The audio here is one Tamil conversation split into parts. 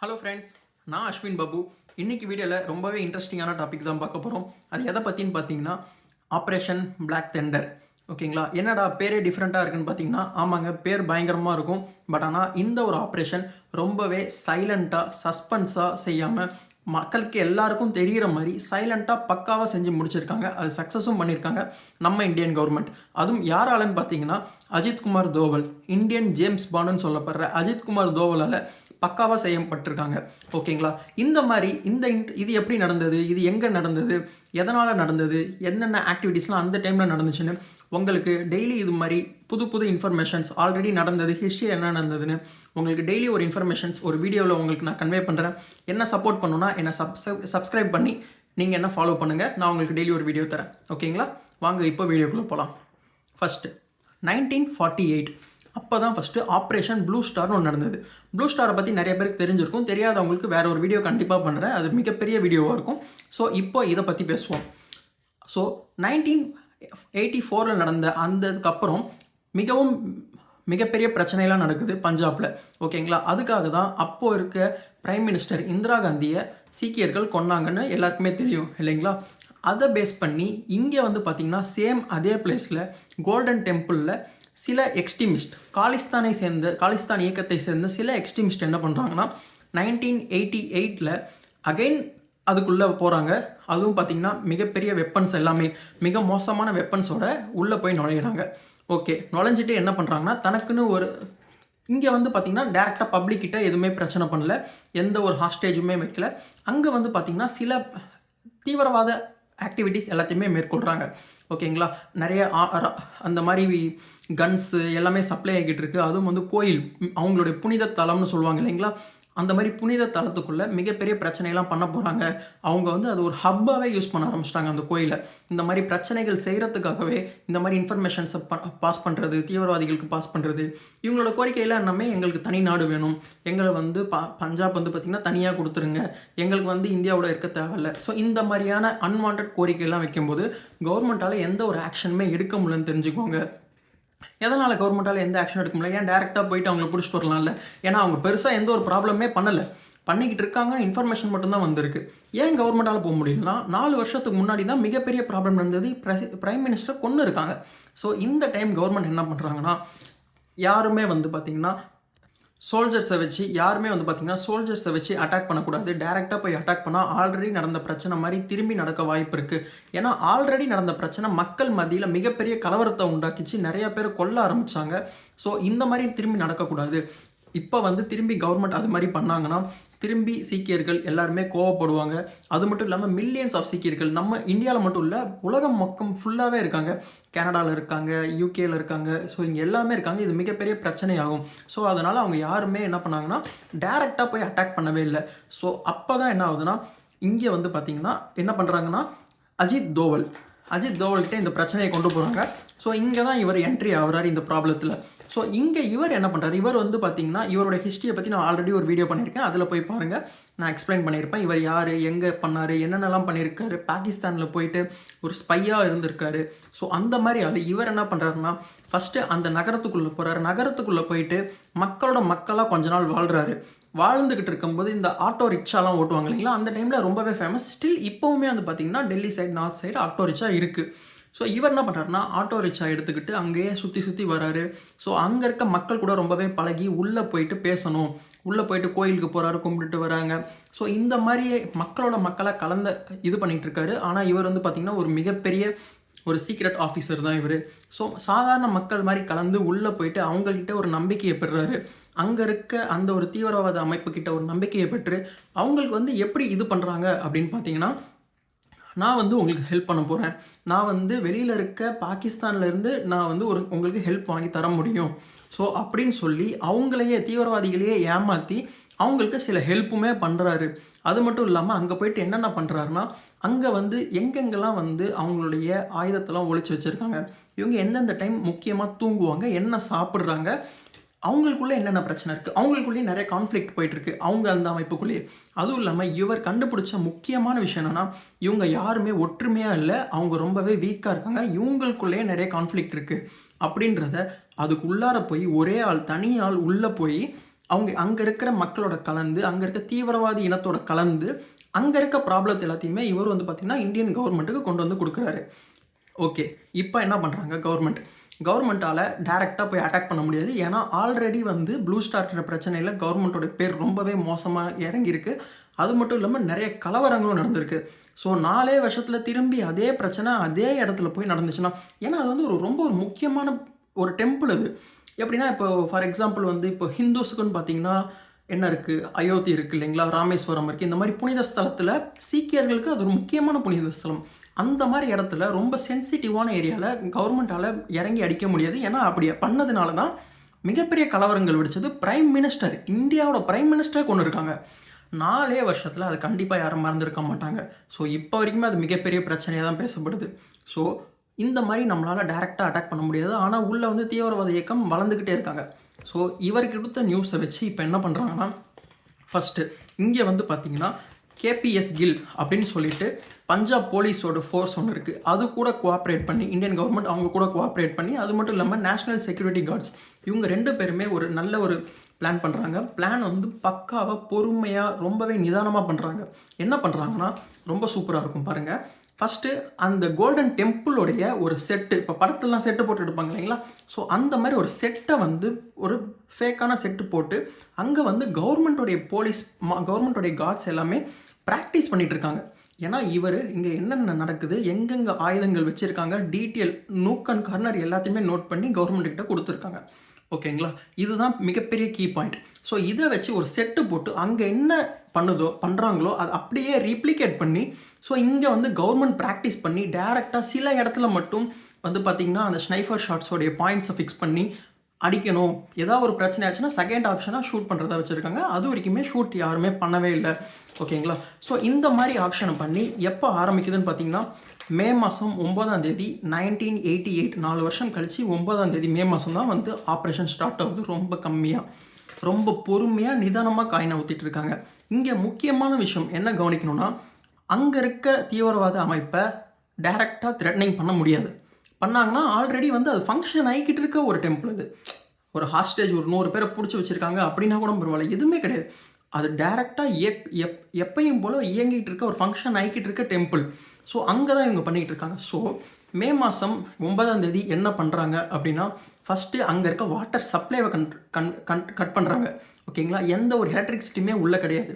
ஹலோ ஃப்ரெண்ட்ஸ், நான் அஸ்வின் பாபு. இன்னைக்கு வீடியோவில் ரொம்பவே இன்ட்ரெஸ்டிங்கான டாபிக் தான் பார்க்க போகிறோம். அது எதை பற்றின்னு பார்த்தீங்கன்னா, ஆப்ரேஷன் பிளாக் தெண்டர். ஓகேங்களா? என்னடா பேரே டிஃப்ரெண்ட்டாக இருக்குன்னு பார்த்தீங்கன்னா, ஆமாங்க, பேர் பயங்கரமாக இருக்கும். பட் ஆனால் இந்த ஒரு ஆப்ரேஷன் ரொம்பவே சைலண்ட்டாக, சஸ்பென்ஸாக செய்யாமல் மக்களுக்கு எல்லாருக்கும் தெரிகிற மாதிரி சைலண்ட்டாக பக்காவாக செஞ்சு முடிச்சிருக்காங்க. அது சக்ஸஸும் பண்ணியிருக்காங்க நம்ம இந்தியன் கவர்மெண்ட். அதுவும் யாராலன்னு பார்த்தீங்கன்னா, அஜித் குமார் தோவல், இந்தியன் ஜேம்ஸ் பாண்டுன்னு சொல்லப்படுற அஜித் குமார் தோவலால் பக்காவாக செய்யப்பட்டிருக்காங்க. ஓகேங்களா? இந்த மாதிரி இது எப்படி நடந்தது, இது எங்கே நடந்தது, எதனால் நடந்தது, என்னென்ன ஆக்டிவிட்டீஸ்லாம் அந்த டைமில் நடந்துச்சுன்னு உங்களுக்கு டெய்லி இது மாதிரி புது புது இன்ஃபர்மேஷன்ஸ், ஆல்ரெடி நடந்தது, ஹிஸ்ட்ரி என்ன நடந்ததுன்னு உங்களுக்கு டெய்லி ஒரு இன்ஃபர்மேஷன்ஸ் ஒரு வீடியோவில் உங்களுக்கு நான் கன்வே பண்ணுறேன். என்ன சப்போர்ட் பண்ணுன்னா என்னை சப்ஸ்கிரைப் பண்ணி நீங்கள் என்ன ஃபாலோ பண்ணுங்கள். நான் உங்களுக்கு டெய்லி ஒரு வீடியோ தரேன். ஓகேங்களா? வாங்க இப்போ வீடியோக்குள்ளே போகலாம். ஃபஸ்ட்டு 1948 அப்போ தான் ஃபஸ்ட்டு ஆப்ரேஷன் ப்ளூ ஸ்டார்னு ஒன்று நடந்தது. ப்ளூ ஸ்டாரை பற்றி நிறைய பேருக்கு தெரிஞ்சிருக்கும். தெரியாதவங்களுக்கு வேறு ஒரு வீடியோ கண்டிப்பாக பண்ணுறேன். அது மிகப்பெரிய வீடியோவாக இருக்கும். ஸோ இப்போ இதை பற்றி பேசுவோம். ஸோ 1984 நடந்த அதுக்கப்புறம் மிகப்பெரிய பிரச்சனைலாம் நடக்குது பஞ்சாபில். ஓகேங்களா? அதுக்காக தான் அப்போது இருக்க பிரைம் மினிஸ்டர் இந்திரா காந்தியை சீக்கியர்கள் கொன்னாங்கன்னு எல்லாருக்குமே தெரியும் இல்லைங்களா? அதை பேஸ் பண்ணி இங்கே வந்து பார்த்திங்கன்னா சேம் அதே பிளேஸில் கோல்டன் டெம்பிளில் சில எக்ஸ்ட்ரீமிஸ்ட் காலிஸ்தான் இயக்கத்தை சேர்ந்த சில எக்ஸ்ட்ரீமிஸ்ட் என்ன பண்ணுறாங்கன்னா 1988 அகைன் அதுக்குள்ளே போகிறாங்க. அதுவும் பார்த்திங்கன்னா மிகப்பெரிய வெப்பன்ஸ் எல்லாமே மிக மோசமான வெப்பன்ஸோட உள்ளே போய் நுழையிறாங்க. ஓகே, நுழைஞ்சிட்டு என்ன பண்ணுறாங்கன்னா தனக்குன்னு ஒரு இங்கே வந்து பார்த்திங்கன்னா டேரெக்டாக பப்ளிக்கிட்ட எதுவுமே பிரச்சனை பண்ணல, எந்த ஒரு ஹாஸ்டேஜுமே வைக்கல. அங்கே வந்து பார்த்திங்கன்னா சில தீவிரவாத ஆக்டிவிட்டீஸ் எல்லாத்தையுமே மேற்கொள்கிறாங்க. ஓகேங்களா? நிறைய அந்த மாதிரி கன்ஸு எல்லாமே சப்ளை ஆகிட்டு இருக்குது. அதுவும் வந்து கோயில், அவங்களுடைய புனித தலம்னு சொல்லுவாங்க இல்லைங்களா? அந்த மாதிரி புனித தலத்துக்குள்ளே மிகப்பெரிய பிரச்சனைலாம் பண்ண போகிறாங்க. அவங்க வந்து அது ஒரு ஹப்பாகவே யூஸ் பண்ண ஆரம்பிச்சிட்டாங்க அந்த கோயிலை. இந்த மாதிரி பிரச்சனைகள் செய்கிறதுக்காகவே இந்த மாதிரி இன்ஃபர்மேஷன்ஸை பாஸ் பண்ணுறது, தீவிரவாதிகளுக்கு பாஸ் பண்ணுறது. இவங்களோட கோரிக்கையில் என்னமே எங்களுக்கு தனி நாடு வேணும், எங்களை வந்து பஞ்சாப் வந்து பார்த்திங்கன்னா தனியாக கொடுத்துருங்க, எங்களுக்கு வந்து இந்தியாவோட இருக்க தேவையில்லை. ஸோ இந்த மாதிரியான அன்வான்ட் கோரிக்கையெல்லாம் வைக்கும்போது கவர்மெண்ட்டால் எந்த ஒரு ஆக்ஷனுமே எடுக்க முடியலன்னு தெரிஞ்சுக்கோங்க. எதனால் கவர்மெண்ட்டால் எந்த ஆக்ஷன் எடுக்க முடியல? ஏன் டேரெக்டாக போயிட்டு அவங்கள பிடிச்சிட்டு வரலாம்ல? ஏன்னா அவங்க பெருசாக எந்த ஒரு ப்ராப்ளமே பண்ணலை, பண்ணிக்கிட்டு இருக்காங்க. இன்ஃபர்மேஷன் மட்டும்தான் வந்திருக்கு. ஏன் கவர்மெண்ட்டால் போக முடியலன்னா 4 வருஷத்துக்கு முன்னாடி தான் மிகப்பெரிய ப்ராப்ளம் நடந்தது. பிரைம் மினிஸ்டர் கொன்று இருக்காங்க. ஸோ இந்த டைம் கவர்மெண்ட் என்ன பண்ணுறாங்கன்னா, யாருமே வந்து பார்த்திங்கன்னா சோல்ஜர்ஸை வச்சு அட்டாக் பண்ணக்கூடாது. டேரெக்டாக போய் அட்டாக் பண்ணால் ஆல்ரெடி நடந்த பிரச்சனை மாதிரி திரும்பி நடக்க வாய்ப்பு இருக்குது. ஏன்னா ஆல்ரெடி நடந்த பிரச்சனை மக்கள் மத்தியில் மிகப்பெரிய கலவரத்தை உண்டாக்கிச்சு, நிறைய பேர் கொல்ல ஆரம்பித்தாங்க. ஸோ இந்த மாதிரி திரும்பி நடக்கக்கூடாது. இப்போ வந்து திரும்பி கவர்மெண்ட் அது மாதிரி பண்ணாங்கன்னா திரும்பி சீக்கியர்கள் எல்லாருமே கோவப்படுவாங்க. அது மட்டும் இல்லாமல் மில்லியன்ஸ் ஆஃப் சீக்கியர்கள் நம்ம இந்தியாவில் மட்டும் இல்லை, உலகம் மொத்தம் ஃபுல்லாகவே இருக்காங்க. கனடாவில் இருக்காங்க, யூகேயில் இருக்காங்க. ஸோ இங்கே எல்லாமே இருக்காங்க. இது மிகப்பெரிய பிரச்சனையாகும். ஸோ அதனால் அவங்க யாருமே என்ன பண்ணாங்கன்னா டேரெக்டாக போய் அட்டாக் பண்ணவே இல்லை. ஸோ அப்போ தான் என்ன ஆகுதுன்னா, இங்கே வந்து பார்த்திங்கன்னா என்ன பண்ணுறாங்கன்னா அஜித் தோவல்கிட்ட இந்த பிரச்சனையை கொண்டு போகிறாங்க. ஸோ இங்கே தான் இவர் என்ட்ரி ஆகிறாரு இந்த ப்ராப்ளத்தில். ஸோ இங்கே இவர் என்ன பண்ணுறாரு, இவர் வந்து பார்த்திங்கன்னா இவரோட ஹிஸ்ட்ரியை பற்றி நான் ஆல்ரெடி ஒரு வீடியோ பண்ணியிருக்கேன், அதில் போய் பாருங்கள், நான் எக்ஸ்பிளைன் பண்ணியிருப்பேன். இவர் யார், எங்கே பண்ணார், என்னென்னலாம் பண்ணியிருக்காரு, பாகிஸ்தானில் போயிட்டு ஒரு ஸ்பையாக இருந்திருக்காரு. ஸோ அந்த மாதிரி இவர் என்ன பண்ணுறாருன்னா ஃபஸ்ட்டு அந்த நகரத்துக்குள்ளே போகிறாரு. நகரத்துக்குள்ளே போயிட்டு மக்களாக கொஞ்ச நாள் வாழ்ந்துக்கிட்டு இருக்கும்போது இந்த ஆட்டோ ரிக்ஷாலாம் ஓட்டுவாங்க இல்லைங்களா? அந்த டைமில் ரொம்பவே ஃபேமஸ். ஸ்டில் இப்போவுமே வந்து பார்த்திங்கன்னா Delhi side, north side auto rickshaw இருக்குது. ஸோ இவர் என்ன பண்ணுறாருனா ஆட்டோ ரிக்ஷா எடுத்துக்கிட்டு அங்கேயே சுற்றி வராரு. ஸோ அங்கே இருக்க மக்கள் கூட ரொம்பவே பழகி உள்ளே போயிட்டு பேசணும், உள்ளே போயிட்டு கோயிலுக்கு போகிறாரு, கும்பிட்டுட்டு வராங்க. ஸோ இந்த மாதிரி மக்களாக கலந்த இது பண்ணிகிட்டு இருக்காரு. ஆனால் இவர் வந்து பார்த்திங்கன்னா ஒரு மிகப்பெரிய ஒரு சீக்ரெட் ஆஃபீஸர் தான் இவர். ஸோ சாதாரண மக்கள் மாதிரி கலந்து உள்ளே போயிட்டு அவங்கக்கிட்ட ஒரு நம்பிக்கையை பெறுறாரு. அங்கே இருக்க அந்த ஒரு தீவிரவாத அமைப்புக்கிட்ட ஒரு நம்பிக்கையை பெற்று அவங்களுக்கு வந்து எப்படி இது பண்ணுறாங்க அப்படின்னு பார்த்தீங்கன்னா, நான் வந்து உங்களுக்கு ஹெல்ப் பண்ண போகிறேன், நான் வந்து வெளியில் இருக்க பாகிஸ்தான்லேருந்து நான் வந்து உங்களுக்கு ஹெல்ப் வாங்கி தர முடியும். ஸோ அப்படின்னு சொல்லி தீவிரவாதிகளையே ஏமாற்றி அவங்களுக்கு சில ஹெல்ப்புமே பண்ணுறாரு. அது மட்டும் இல்லாமல் அங்கே போயிட்டு என்னென்ன பண்ணுறாருன்னா, அங்கே வந்து எங்கெங்கெல்லாம் வந்து அவங்களுடைய ஆயுதத்தெல்லாம் ஒழிச்சு வச்சுருக்காங்க, இவங்க எந்தெந்த டைம் முக்கியமாக தூங்குவாங்க, என்ன சாப்பிட்றாங்க, அவங்களுக்குள்ளே என்னென்ன பிரச்சனை இருக்குது, அவங்களுக்குள்ளேயே நிறைய கான்ஃப்ளிக்ட் போயிட்டுருக்கு அவங்க அந்த அமைப்புக்குள்ளேயே. அதுவும் இல்லாமல் இவர் கண்டுபிடிச்ச முக்கியமான விஷயம் என்னென்னா, இவங்க யாருமே ஒற்றுமையாக இல்லை, அவங்க ரொம்பவே வீக்காக இருக்காங்க, இவங்களுக்குள்ளேயே நிறைய கான்ஃப்ளிக்ட் இருக்குது அப்படின்றத அதுக்குள்ளார போய் ஒரே ஆள், தனி ஆள் உள்ளே போய் அவங்க அங்கே இருக்கிற மக்களோட கலந்து, அங்கே இருக்க தீவிரவாதி இனத்தோட கலந்து, அங்கே இருக்க ப்ராப்ளத்தை எல்லாத்தையுமே இவர் வந்து பார்த்திங்கன்னா இந்தியன் கவர்மெண்ட்டுக்கு கொண்டு வந்து கொடுக்குறாரு. ஓகே, இப்போ என்ன பண்ணுறாங்க கவர்மெண்ட்டால் டைரெக்டாக போய் அட்டாக் பண்ண முடியாது. ஏன்னா ஆல்ரெடி வந்து ப்ளூ ஸ்டார்ன்ற பிரச்சனையில் கவர்மெண்ட்டோட பேர் ரொம்பவே மோசமாக இறங்கியிருக்கு. அது மட்டும் இல்லாமல் நிறைய கலவரங்களும் நடந்திருக்கு. ஸோ 4 வருஷத்தில் திரும்பி அதே பிரச்சனை அதே இடத்துல போய் நடந்துச்சுன்னா, ஏன்னா அது வந்து ரொம்ப ஒரு முக்கியமான ஒரு டெம்பிள் அது. எப்படின்னா இப்போ ஃபார் எக்ஸாம்பிள் வந்து இப்போ ஹிந்துஸுக்குன்னு பார்த்தீங்கன்னா என்ன இருக்குது, அயோத்தி இருக்குது இல்லைங்களா, ராமேஸ்வரம் இருக்குது. இந்த மாதிரி புனித ஸ்தலத்தில் சீக்கியர்களுக்கு அது ஒரு முக்கியமான புனித ஸ்தலம். அந்த மாதிரி இடத்துல ரொம்ப சென்சிட்டிவான ஏரியாவில் கவர்மெண்ட்டால் இறங்கி அடிக்க முடியாது. ஏன்னா அப்படி பண்ணதுனால தான் மிகப்பெரிய கலவரங்கள் வெடிச்சது. பிரைம் மினிஸ்டர், இந்தியாவோட பிரைம் மினிஸ்டரை கொண்டு இருக்காங்க. 4 வருஷத்தில் அது கண்டிப்பாக யாரும் மறந்துருக்க மாட்டாங்க. ஸோ இப்போ வரைக்குமே அது மிகப்பெரிய பிரச்சனையாக தான் பேசப்படுது. ஸோ இந்த மாதிரி நம்மளால் டைரெக்டாக அட்டாக் பண்ண முடியாது. ஆனால் உள்ளே வந்து தீவிரவாத இயக்கம் வளர்ந்துக்கிட்டே இருக்காங்க. ஸோ இவருக்கு கொடுத்த நியூஸை வச்சு இப்போ என்ன பண்ணுறாங்கன்னா, ஃபஸ்ட்டு இங்கே வந்து பார்த்திங்கன்னா கேபிஎஸ் கில் அப்படின்னு சொல்லிட்டு பஞ்சாப் போலீஸோட ஃபோர்ஸ் ஒன்று இருக்குது. அது கூட கோஆப்ரேட் பண்ணி இந்தியன் கவர்மெண்ட் அவங்க கூட கோஆப்ரேட் பண்ணி, அது மட்டும் இல்லாமல் நேஷ்னல் செக்யூரிட்டி கார்ட்ஸ் இவங்க 2 பேருமே ஒரு நல்ல ஒரு பிளான் பண்ணுறாங்க. பிளான் வந்து பக்காவாக பொறுமையாக ரொம்பவே நிதானமாக பண்ணுறாங்க. என்ன பண்ணுறாங்கன்னா ரொம்ப சூப்பராக இருக்கும் பாருங்கள். ஃபஸ்ட்டு அந்த கோல்டன் டெம்பிளோடைய ஒரு செட்டு, இப்போ படத்துலலாம் செட்டு போட்டு எடுப்பாங்க இல்லைங்களா, ஸோ அந்த மாதிரி ஒரு செட்டை வந்து ஒரு ஃபேக்கான செட்டு போட்டு அங்கே வந்து கவர்மெண்ட்டோடைய கவர்மெண்ட்டோடைய கார்ட்ஸ் எல்லாமே ப்ராக்டிஸ் பண்ணிகிட்டு இருக்காங்க. ஏன்னா இவர் இங்கே என்னென்ன நடக்குது, எங்கெங்கே ஆயுதங்கள் வச்சுருக்காங்க, டீட்டெயில் நூக் அண்ட் கார்னர் எல்லாத்தையுமே நோட் பண்ணி கவர்மெண்ட்டுக்கிட்ட கொடுத்துருக்காங்க. ஓகேங்களா, இதுதான் மிகப்பெரிய கீ பாயிண்ட். ஸோ இதை வச்சு ஒரு செட்டு போட்டு அங்கே என்ன பண்ணுறாங்களோ அதை அப்படியே ரீப்ளிகேட் பண்ணி, ஸோ இங்கே வந்து கவர்மெண்ட் ப்ராக்டிஸ் பண்ணி டேரெக்டாக சில இடத்துல மட்டும் வந்து பார்த்திங்கன்னா அந்த ஸ்னைஃபர் ஷாட்ஸோடைய பாயிண்ட்ஸை ஃபிக்ஸ் பண்ணி அடிக்கணும். ஏதாவது ஒரு பிரச்சனை ஆச்சுன்னா செகண்ட் ஆப்ஷனாக ஷூட் பண்ணுறதா வச்சுருக்காங்க. அது வரைக்குமே ஷூட் யாருமே பண்ணவே இல்லை. ஓகேங்களா, ஸோ இந்த மாதிரி ஆப்ஷனை பண்ணி எப்போ ஆரம்பிக்குதுன்னு பார்த்தீங்கன்னா மே மாதம் 9ஆம் தேதி 1988, 4 வருஷம் கழித்து 9ஆம் தேதி மே மாதம் தான் வந்து ஆப்ரேஷன் ஸ்டார்ட் ஆகுது. ரொம்ப கம்மியாக, ரொம்ப பொறுமையாக நிதானமாக காயினை ஊற்றிட்டு இருக்காங்க. இங்கே முக்கியமான விஷயம் என்ன கவனிக்கணும்னா, அங்கே இருக்க தீவிரவாத அமைப்பை டைரெக்டாக த்ரெட்னிங் பண்ண முடியாது. பண்ணாங்கன்னா ஆல்ரெடி வந்து அது ஃபங்க்ஷன் ஆகிக்கிட்டு இருக்க ஒரு டெம்பிள். அது ஒரு ஹாஸ்டேஜ் ஒரு 100 பேரை பிடிச்சி வச்சுருக்காங்க அப்படின்னா கூட பரவாயில்ல, எதுவுமே கிடையாது. அது டேரெக்டாக எப்பையும் போல் இயங்கிட்டு இருக்க ஒரு ஃபங்க்ஷன் ஆகிக்கிட்டு இருக்க டெம்பிள். ஸோ அங்கே தான் இவங்க பண்ணிக்கிட்டு இருக்காங்க. ஸோ மே மாதம் 9ஆம் தேதி என்ன பண்ணுறாங்க அப்படின்னா, ஃபஸ்ட்டு அங்கே இருக்க வாட்டர் சப்ளைவை கட் பண்ணுறாங்க. ஓகேங்களா, எந்த ஒரு எலக்ட்ரிசிட்டியுமே உள்ளே கிடையாது.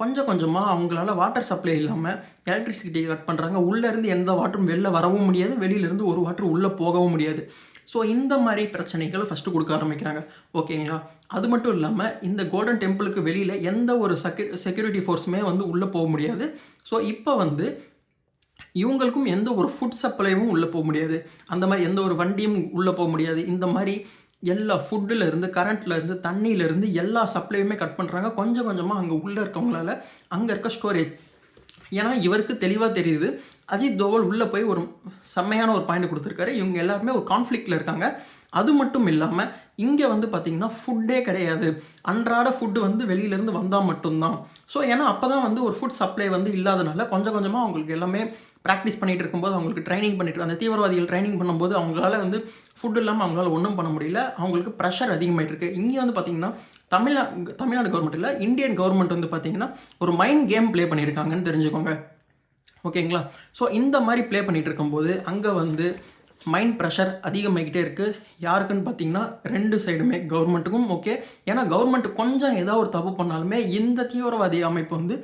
கொஞ்சம் கொஞ்சமாக அவங்களால வாட்டர் சப்ளை இல்லாமல் எலக்ட்ரிசிட்டியை கட் பண்ணுறாங்க. உள்ளேருந்து எந்த வாட்டரும் வெளில வரவும் முடியாது, வெளியிலேருந்து ஒரு வாட்டர் உள்ளே போகவும் முடியாது. ஸோ இந்த மாதிரி பிரச்சனைகளை ஃபஸ்ட்டு கொடுக்க ஆரம்பிக்கிறாங்க. ஓகேங்களா, அது மட்டும் இல்லாமல் இந்த கோல்டன் டெம்பிளுக்கு வெளியில் எந்த ஒரு செக்யூரிட்டி ஃபோர்ஸுமே வந்து உள்ளே போக முடியாது. ஸோ இப்போ வந்து இவங்களுக்கும் எந்த ஒரு ஃபுட் சப்ளைவும் உள்ளே போக முடியாது. அந்த மாதிரி எந்த ஒரு வண்டியும் உள்ளே போக முடியாது. இந்த மாதிரி எல்லா ஃபுட்டுலேருந்து கரண்ட்லேருந்து தண்ணியிலேருந்து எல்லா சப்ளையுமே கட் பண்ணுறாங்க. கொஞ்சம் கொஞ்சமாக அங்கே உள்ளே இருக்கவங்களால அங்கே இருக்க ஸ்டோரேஜ், ஏன்னா இவருக்கு தெளிவாக தெரியுது அஜித் தோவல் உள்ளே போய் ஒரு செம்மையான ஒரு பாயிண்ட் கொடுத்துருக்காரு. இவங்க எல்லாருமே ஒரு கான்ஃப்ளிக்டில் இருக்காங்க. அது மட்டும் இல்லாமல் இங்கே வந்து பார்த்திங்கன்னா ஃபுட்டே கிடையாது. அன்றாட ஃபுட்டு வந்து வெளியிலேருந்து வந்தால் மட்டும்தான். ஸோ ஏன்னா அப்போ தான் வந்து ஒரு ஃபுட் சப்ளை வந்து இல்லாதனால கொஞ்சம் கொஞ்சமாக அவங்களுக்கு எல்லாமே ப்ராக்டிஸ் பண்ணிகிட்டு இருக்கும்போது, அவங்களுக்கு ட்ரைனிங் பண்ணிட்டு அந்த தீவிரவாதிகள் ட்ரைனிங் பண்ணும்போது அவங்களால வந்து ஃபுட் இல்லாமல் அவங்களால ஒன்றும் பண்ண முடியல. அவங்களுக்கு ப்ரெஷர் அதிகமாகிட்டு இருக்குது. இங்கே வந்து பார்த்திங்கன்னா தமிழ்நாடு கவர்மெண்ட் இல்லை, இந்தியன் கவர்மெண்ட் வந்து பார்த்திங்கன்னா ஒரு மைண்ட் கேம் ப்ளே பண்ணியிருக்காங்கன்னு தெரிஞ்சுக்கோங்க. ஓகேங்களா, ஸோ இந்த மாதிரி ப்ளே பண்ணிகிட்டு இருக்கும்போது அங்கே வந்து மைண்ட் ப்ரெஷர் அதிகமாகிக்கிட்டே இருக்குது. யாருக்குன்னு பார்த்தீங்கன்னா 2 சைடுமே, கவர்மெண்ட்டுக்கும் ஓகே. ஏன்னா கவர்மெண்ட் கொஞ்சம் ஏதாவது ஒரு தப்பு பண்ணாலுமே இந்த தீவிரவாதி அமைப்பு வந்து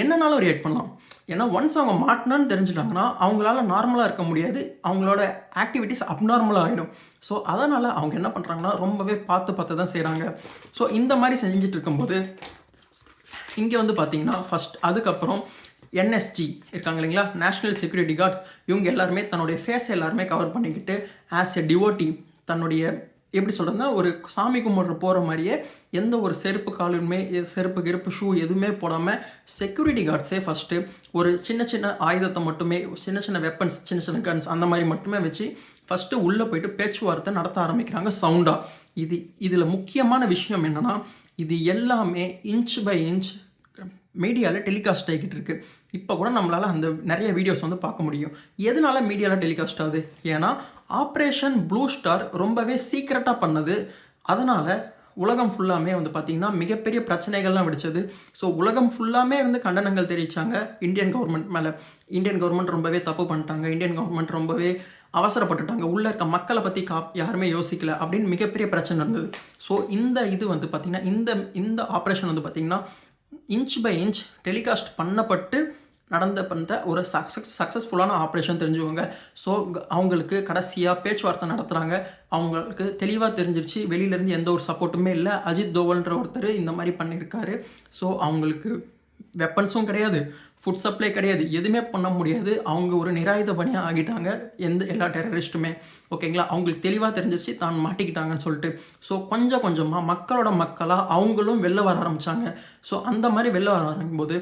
என்னன்னாலும் ரியாக்ட் பண்ணலாம். ஏன்னா ஒன்ஸ் அவங்க மாட்டினான்னு தெரிஞ்சுட்டாங்கன்னா அவங்களால நார்மலாக இருக்க முடியாது. அவங்களோட ஆக்டிவிட்டீஸ் அப்நார்மலாக ஆகிடும். ஸோ அதனால் அவங்க என்ன பண்ணுறாங்கன்னா ரொம்பவே பார்த்து தான் செய்கிறாங்க. ஸோ இந்த மாதிரி செஞ்சுட்டு இருக்கும்போது இங்கே வந்து பார்த்திங்கன்னா ஃபஸ்ட் அதுக்கப்புறம் NSG இருக்காங்க இல்லைங்களா, நேஷ்னல் செக்யூரிட்டி கார்ட்ஸ், இவங்க எல்லாருமே தன்னுடைய ஃபேஸ் எல்லாருமே கவர் பண்ணிக்கிட்டு ஆஸ் எ டிவோட்டி தன்னுடைய எப்படி சொல்கிறதுனா ஒரு சாமி கும்பிட்ற போகிற மாதிரியே எந்த ஒரு செருப்பு காலுமே செருப்பு ஷூ எதுவுமே போடாமல் செக்யூரிட்டி கார்ட்ஸே ஃபஸ்ட்டு ஒரு சின்ன ஆயுதத்தை மட்டுமே, சின்ன வெப்பன்ஸ், சின்ன கன்ஸ் அந்த மாதிரி மட்டுமே வச்சு ஃபஸ்ட்டு உள்ளே போயிட்டு பேச்சுவார்த்தை நடத்த ஆரம்பிக்கிறாங்க சவுண்டாக. இதில் முக்கியமான விஷயம் என்னென்னா, இது எல்லாமே இன்ச் பை இன்ச் மீடியாவில் டெலிகாஸ்ட் ஆகிக்கிட்டு இருக்குது. இப்போ கூட நம்மளால் அந்த நிறைய வீடியோஸ் வந்து பார்க்க முடியும். எதனால மீடியாவில் டெலிகாஸ்ட் ஆகுது? ஏன்னா ஆப்ரேஷன் ப்ளூ ஸ்டார் ரொம்பவே சீக்ரெட்டாக பண்ணது. அதனால் உலகம் ஃபுல்லாமே வந்து பார்த்திங்கன்னா மிகப்பெரிய பிரச்சனைகள்லாம் வெடிச்சது. ஸோ உலகம் ஃபுல்லாமே இருந்து கண்டனங்கள் தெரிவித்தாங்க இந்தியன் கவர்மெண்ட் மேலே. இந்தியன் கவர்மெண்ட் ரொம்பவே தப்பு பண்ணிட்டாங்க, இந்தியன் கவர்மெண்ட் ரொம்பவே அவசரப்பட்டுட்டாங்க, உள்ளே இருக்க மக்களை பற்றி யாருமே யோசிக்கல அப்படின்னு மிகப்பெரிய பிரச்சனை இருந்தது. ஸோ இது வந்து பார்த்திங்கன்னா இந்த ஆப்ரேஷன் வந்து பார்த்திங்கன்னா இன்ச் பை இன்ச் டெலிகாஸ்ட் பண்ணப்பட்டு நடந்த ஒரு சக்ஸஸ்ஃபுல்லான ஆப்ரேஷன் தெரிஞ்சுக்கோங்க. ஸோ அவங்களுக்கு கடைசியாக பேச்சுவார்த்தை நடத்துகிறாங்க. அவங்களுக்கு தெளிவாக தெரிஞ்சிருச்சு வெளியிலேருந்து எந்த ஒரு சப்போர்ட்டுமே இல்லை. அஜித் தோவல்ன்ற ஒருத்தர் இந்த மாதிரி பண்ணியிருக்காரு. ஸோ அவங்களுக்கு வெப்பன்ஸும் கிடையாது, ஃபுட் சப்ளை கிடையாது, எதுவுமே பண்ண முடியாது. அவங்க ஒரு நிராயுத பணியாக ஆகிட்டாங்க எல்லா டெரரிஸ்ட்டுமே. ஓகேங்களா, அவங்களுக்கு தெளிவாக தெரிஞ்சிருச்சு தான் மாட்டிக்கிட்டாங்கன்னு சொல்லிட்டு. ஸோ கொஞ்சம் கொஞ்சமாக மக்களாக அவங்களும் வெளில வர ஆரம்பித்தாங்க. ஸோ அந்த மாதிரி வெளில வர ஆரம்பிக்கும்போது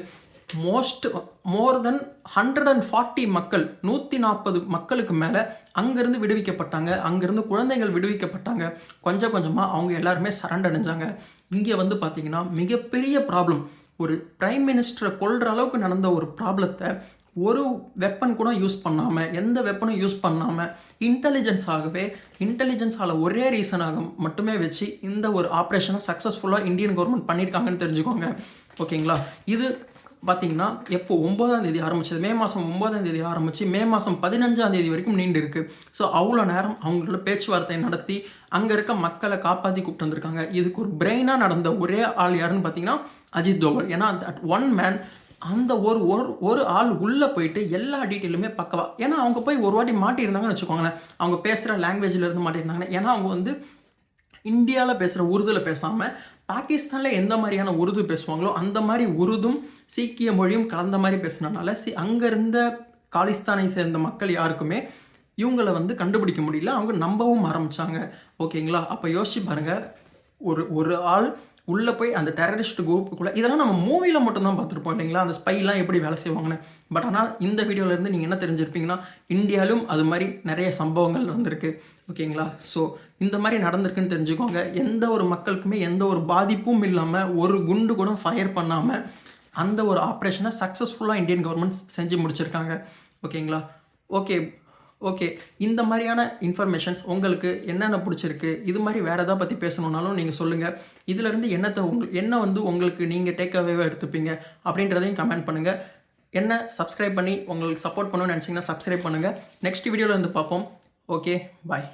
மோர் தென் 140 மக்கள், 140 மக்களுக்கு மேலே அங்கேருந்து விடுவிக்கப்பட்டாங்க. அங்கேருந்து குழந்தைகள் விடுவிக்கப்பட்டாங்க. கொஞ்சம் கொஞ்சமாக அவங்க எல்லாருமே சரண்டர் அடைஞ்சாங்க. இங்கே வந்து பார்த்திங்கன்னா மிகப்பெரிய ப்ராப்ளம், ஒரு பிரைம் மினிஸ்டரை கொல்ற அளவுக்கு நடந்த ஒரு ப்ராப்ளத்தை ஒரு வெப்பன் கூட யூஸ் பண்ணாமல், எந்த வெப்பனும் யூஸ் பண்ணாமல் இன்டெலிஜென்ஸால் ஒரே ரீசனாக மட்டுமே வச்சு இந்த ஒரு ஆப்ரேஷனை சக்ஸஸ்ஃபுல்லாக இந்தியன் கவர்மெண்ட் பண்ணியிருக்காங்கன்னு தெரிஞ்சுக்கோங்க. ஓகேங்களா, இது பார்த்திங்கன்னா எப்போ 9ஆம் தேதி ஆரம்பிச்சது, மே மாதம் 9ஆம் தேதி ஆரம்பித்து மே மாதம் 15ஆம் தேதி வரைக்கும் நீண்டு இருக்குது. ஸோ அவ்வளோ நேரம் அவங்களோட பேச்சுவார்த்தை நடத்தி அங்கே இருக்க மக்களை காப்பாற்றி கூப்பிட்டு வந்திருக்காங்க. இதுக்கு ஒரு பிரெயினாக நடந்த ஒரே ஆள் யாருன்னு பார்த்தீங்கன்னா அஜித் தோவல். ஏன்னா தட் ஒன் மேன், அந்த ஒரு ஆள் உள்ளே போயிட்டு எல்லா டீட்டெயிலுமே பக்கவா, ஏன்னா அவங்க போய் ஒரு வாட்டி மாட்டியிருந்தாங்கன்னு வச்சுக்கோங்களேன், அவங்க பேசுகிற லாங்குவேஜில் மாட்டியிருந்தாங்கன்னா, ஏன்னா அவங்க வந்து இந்தியாவில் பேசுகிற உருதுவில் பேசாமல் பாகிஸ்தானில் எந்த மாதிரியான உருது பேசுவாங்களோ அந்த மாதிரி உருதும் சீக்கிய மொழியும் கலந்த மாதிரி பேசுனனால அங்கே இருந்த காலிஸ்தானை சேர்ந்த மக்கள் யாருக்குமே இவங்களை வந்து கண்டுபிடிக்க முடியல, அவங்க நம்பவும் ஆரம்பித்தாங்க. ஓகேங்களா, அப்போ யோசிச்சு பாருங்கள், ஒரு ஆள் உள்ளே போய் அந்த டெரரிஸ்ட் குரூப்புக்குள்ளே, இதெல்லாம் நம்ம மூவியில் மட்டும்தான் பார்த்துருப்போம் இல்லைங்களா, அந்த ஸ்பைலாம் எப்படி வேலை செய்வாங்கன்னு. பட் ஆனால் இந்த வீடியோவிலேருந்து நீங்கள் என்ன தெரிஞ்சிருப்பீங்கன்னா, இந்தியாவிலும் அது மாதிரி நிறைய சம்பவங்கள் நடந்திருக்கு. ஓகேங்களா, ஸோ இந்த மாதிரி நடந்திருக்குன்னு தெரிஞ்சுக்கோங்க. எந்த ஒரு மக்களுக்குமே எந்த ஒரு பாதிப்பும் இல்லாமல், ஒரு குண்டு கூட ஃபயர் பண்ணாமல் அந்த ஒரு ஆப்ரேஷனை சக்ஸஸ்ஃபுல்லாக இந்தியன் கவர்மெண்ட் செஞ்சு முடிச்சிருக்காங்க. ஓகேங்களா, ஓகே இந்த மாதிரியான இன்ஃபர்மேஷன்ஸ் உங்களுக்கு என்னென்ன பிடிச்சிருக்கு, இது மாதிரி வேறு எதாவது பற்றி பேசணுன்னாலும் நீங்கள் சொல்லுங்கள். இதிலேருந்து என்ன வந்து உங்களுக்கு நீங்கள் டேக் அவேவாக எடுத்துப்பீங்க அப்படின்றதையும் கமெண்ட் பண்ணுங்கள். என்ன சப்ஸ்கிரைப் பண்ணி உங்களுக்கு சப்போர்ட் பண்ணணும்னு நினச்சிங்கன்னா சப்ஸ்கிரைப் பண்ணுங்கள். நெக்ஸ்ட் வீடியோவில் வந்து பார்ப்போம். ஓகே, பாய்.